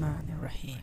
Bismillahirrahmanirrahim.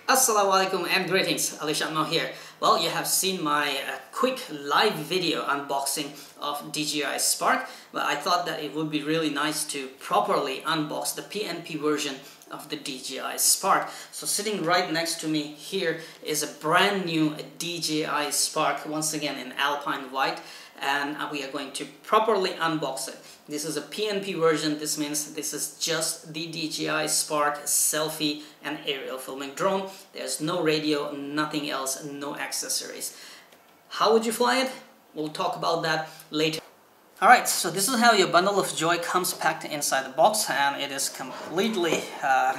Assalamu alaikum and greetings, AliShanMao here. Well, you have seen my quick live video unboxing of DJI Spark, but I thought that it would be really nice to properly unbox the PNP version of the DJI Spark. So sitting right next to me here is a brand new DJI Spark, once again in Alpine White, and we are going to properly unbox it. This is a PNP version. This means this is just the DJI Spark selfie and aerial filming drone. There's no radio, nothing else, no accessories. How would you fly it? We'll talk about that later. Alright, so this is how your bundle of joy comes packed inside the box, and it is completely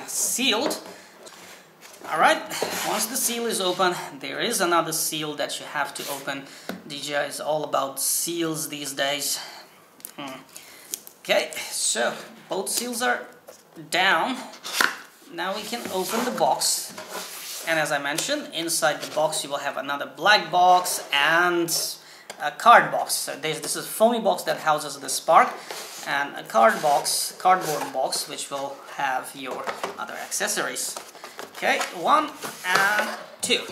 sealed. Alright, once the seal is open, there is another seal that you have to open. DJI is all about seals these days. Okay, so both seals are down. Now we can open the box. And as I mentioned, inside the box you will have another black box and a card box. So this is a foamy box that houses the Spark, and a cardboard box which will have your other accessories. Okay, 1 and 2.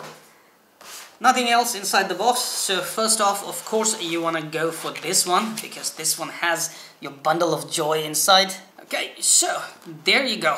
Nothing else inside the box. So first off, of course, you want to go for this one, because this one has your bundle of joy inside. Okay, so there you go.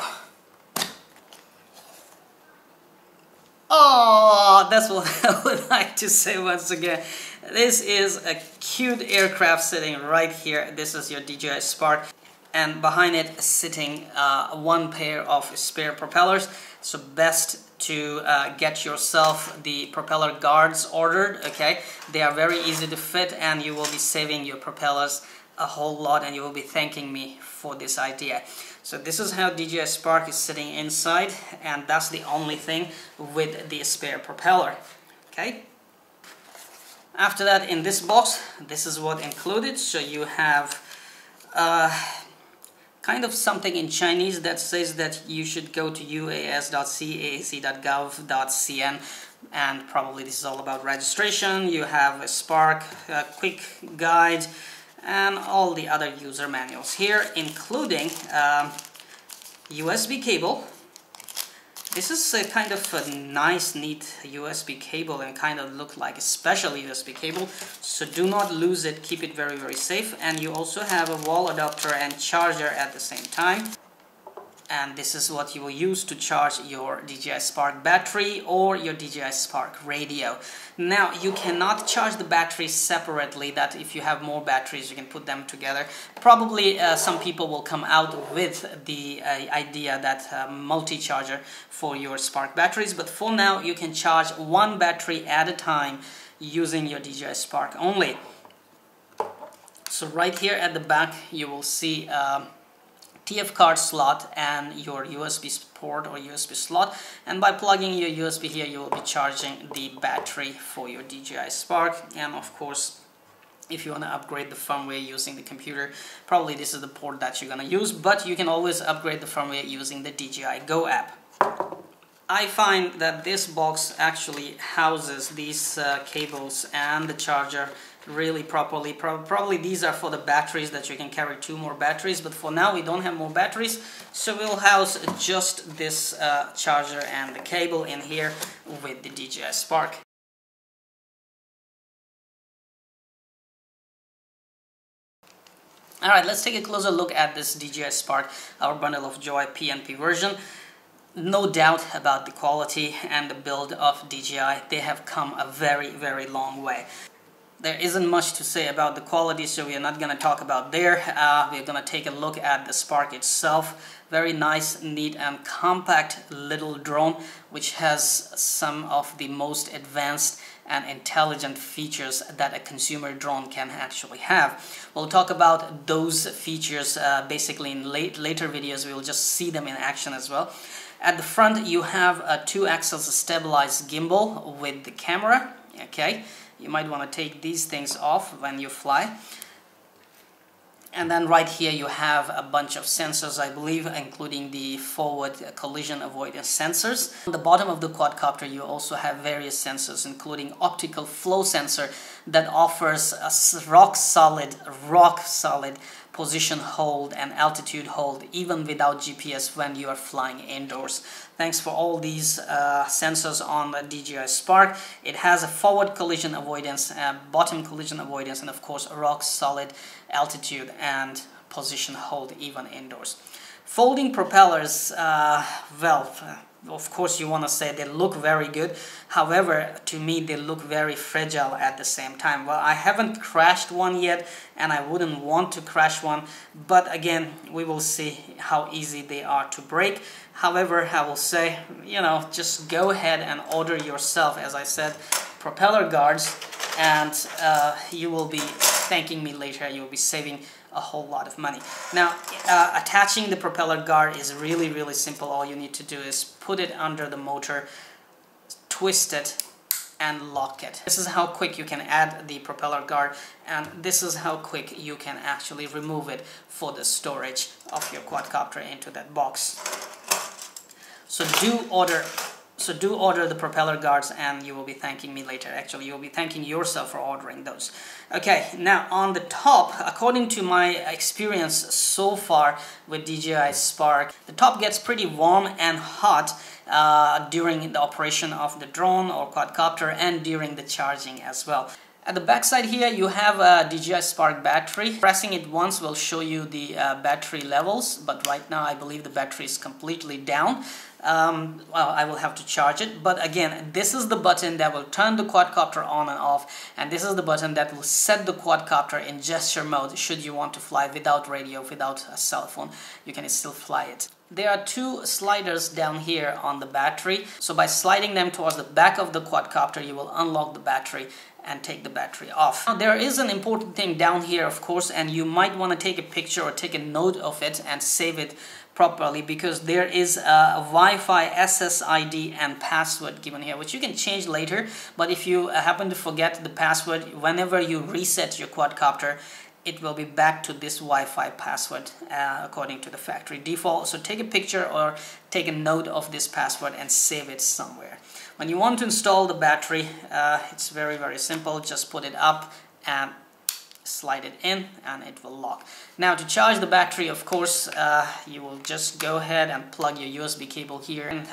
Oh, that's what I would like to say once again. This is a cute aircraft sitting right here. This is your DJI Spark, and behind it sitting one pair of spare propellers. So best to get yourself the Propeller Guards ordered. Okay, they are very easy to fit, and you will be saving your propellers a whole lot, and you will be thanking me for this idea. So this is how DJI Spark is sitting inside, and that's the only thing with the spare propeller. Okay, after that, in this box, this is what included. So you have kind of something in Chinese that says that you should go to uas.caac.gov.cn, and probably this is all about registration. You have a Spark quick guide and all the other user manuals here, including USB cable. This is a kind of a nice, neat USB cable, and kind of look like a special USB cable. So do not lose it, keep it very, very safe. And you also have a wall adapter and charger at the same time. And this is what you will use to charge your DJI Spark battery or your DJI Spark radio. Now, you cannot charge the batteries separately, that if you have more batteries you can put them together. Probably some people will come out with the idea that multi-charger for your Spark batteries, but for now you can charge one battery at a time using your DJI Spark only. So right here at the back you will see TF card slot and your USB port or USB slot, and by plugging your USB here you will be charging the battery for your DJI Spark. And of course, if you want to upgrade the firmware using the computer, probably this is the port that you're going to use, but you can always upgrade the firmware using the DJI Go app. I find that this box actually houses these cables and the charger really properly. Probably these are for the batteries, that you can carry 2 more batteries, but for now we don't have more batteries, so we'll house just this charger and the cable in here with the DJI Spark. Alright, let's take a closer look at this DJI Spark, our bundle of joy PNP version. No doubt about the quality and the build of DJI. They have come a very, very long way. There isn't much to say about the quality, so we are not going to talk about there. We're going to take a look at the Spark itself. Very nice, neat and compact little drone, which has some of the most advanced and intelligent features that a consumer drone can actually have. We'll talk about those features basically in later videos. We'll just see them in action as well. At the front you have a 2-axis stabilized gimbal with the camera. Okay, you might want to take these things off when you fly. And then right here you have a bunch of sensors, I believe, including the forward collision avoidance sensors. On the bottom of the quadcopter you also have various sensors, including optical flow sensor that offers a rock solid position hold and altitude hold even without GPS when you are flying indoors. Thanks for all these sensors on the DJI Spark. It has a forward collision avoidance, bottom collision avoidance, and of course a rock solid altitude and position hold even indoors. Folding propellers, of course you want to say they look very good. However, to me they look very fragile at the same time. Well, I haven't crashed one yet and I wouldn't want to crash one, but again, we will see how easy they are to break. However, I will say, you know, just go ahead and order yourself, as I said, Propeller Guards, and you will be thanking me later. You will be saving a whole lot of money. Now, attaching the propeller guard is really simple. All you need to do is put it under the motor, twist it, and lock it. This is how quick you can add the propeller guard, and this is how quick you can actually remove it for the storage of your quadcopter into that box. So do order the propeller guards and you will be thanking me later. Actually, you will be thanking yourself for ordering those. Okay, now on the top, according to my experience so far with DJI Spark, the top gets pretty warm and hot during the operation of the drone or quadcopter and during the charging as well. At the back side here you have a DJI Spark battery. Pressing it once will show you the battery levels, but right now I believe the battery is completely down. Well, I will have to charge it, but again, this is the button that will turn the quadcopter on and off, and this is the button that will set the quadcopter in gesture mode should you want to fly without radio, without a cell phone. You can still fly it. There are two sliders down here on the battery, so by sliding them towards the back of the quadcopter you will unlock the battery and take the battery off. Now, there is an important thing down here, of course, and you might want to take a picture or take a note of it and save it properly, because there is a Wi-Fi SSID and password given here, which you can change later, but if you happen to forget the password, whenever you reset your quadcopter, it will be back to this Wi-Fi password according to the factory default. So take a picture or take a note of this password and save it somewhere. When you want to install the battery, it's very simple. Just put it up and slide it in and it will lock. Now, to charge the battery, of course, you will just go ahead and plug your USB cable here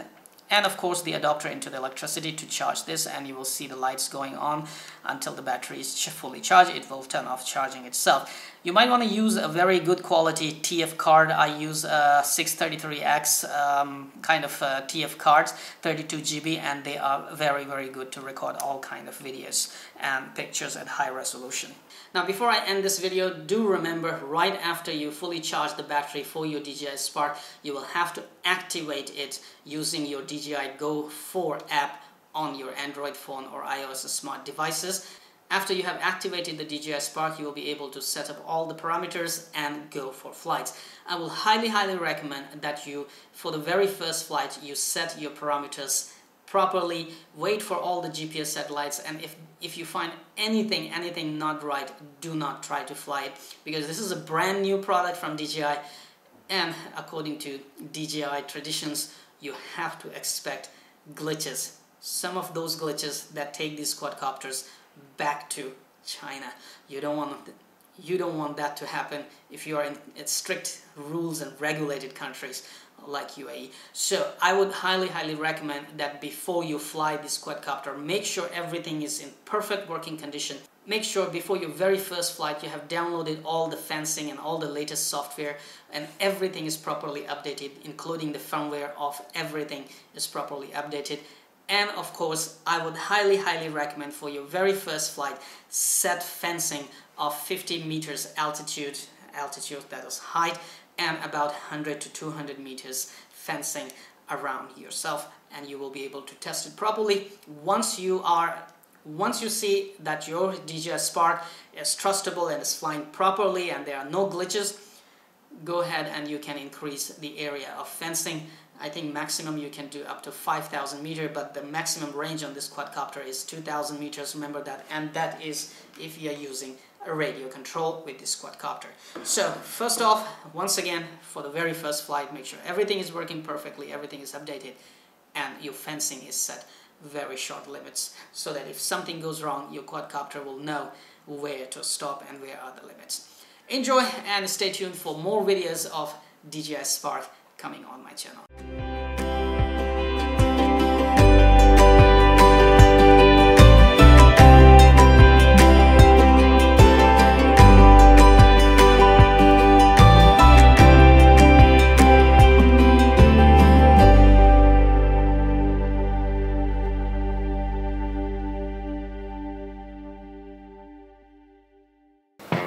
and of course the adapter into the electricity to charge this, and you will see the lights going on until the battery is fully charged. It will turn off charging itself. You might want to use a very good quality TF card. I use a 633X kind of TF cards, 32 GB, and they are very good to record all kind of videos and pictures at high resolution. Now, before I end this video, do remember, right after you fully charge the battery for your DJI Spark, you will have to activate it using your DJI Go 4 app on your Android phone or iOS smart devices. After you have activated the DJI Spark, you will be able to set up all the parameters and go for flights. I will highly recommend that you, for the very first flight, you set your parameters properly, wait for all the GPS satellites, and if you find anything not right, do not try to fly it, because this is a brand new product from DJI, and according to DJI traditions, you have to expect glitches. Some of those glitches that take these quadcopters back to China. You don't want that to happen if you are in strict rules and regulated countries like UAE. So I would highly recommend that before you fly this quadcopter, make sure everything is in perfect working condition. Make sure before your very first flight you have downloaded all the fencing and all the latest software, and everything is properly updated, including the firmware of everything is properly updated. And of course, I would highly recommend for your very first flight, set fencing of 50 meters altitude, that is height, and about 100 to 200 meters fencing around yourself, and you will be able to test it properly. Once you see that your DJI Spark is trustable and is flying properly and there are no glitches, go ahead and you can increase the area of fencing. I think maximum you can do up to 5,000 meters, but the maximum range on this quadcopter is 2,000 meters, remember that, and that is if you're using radio control with this quadcopter. So first off, once again, for the very first flight, make sure everything is working perfectly, everything is updated, and your fencing is set very short limits, so that if something goes wrong, your quadcopter will know where to stop and where are the limits. Enjoy and stay tuned for more videos of DJI Spark coming on my channel.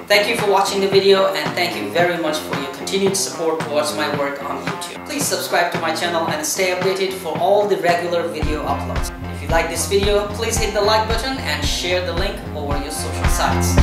Thank you for watching the video, and thank you very much for your continued support towards my work on YouTube. Please subscribe to my channel and stay updated for all the regular video uploads. If you like this video, please hit the like button and share the link over your social sites.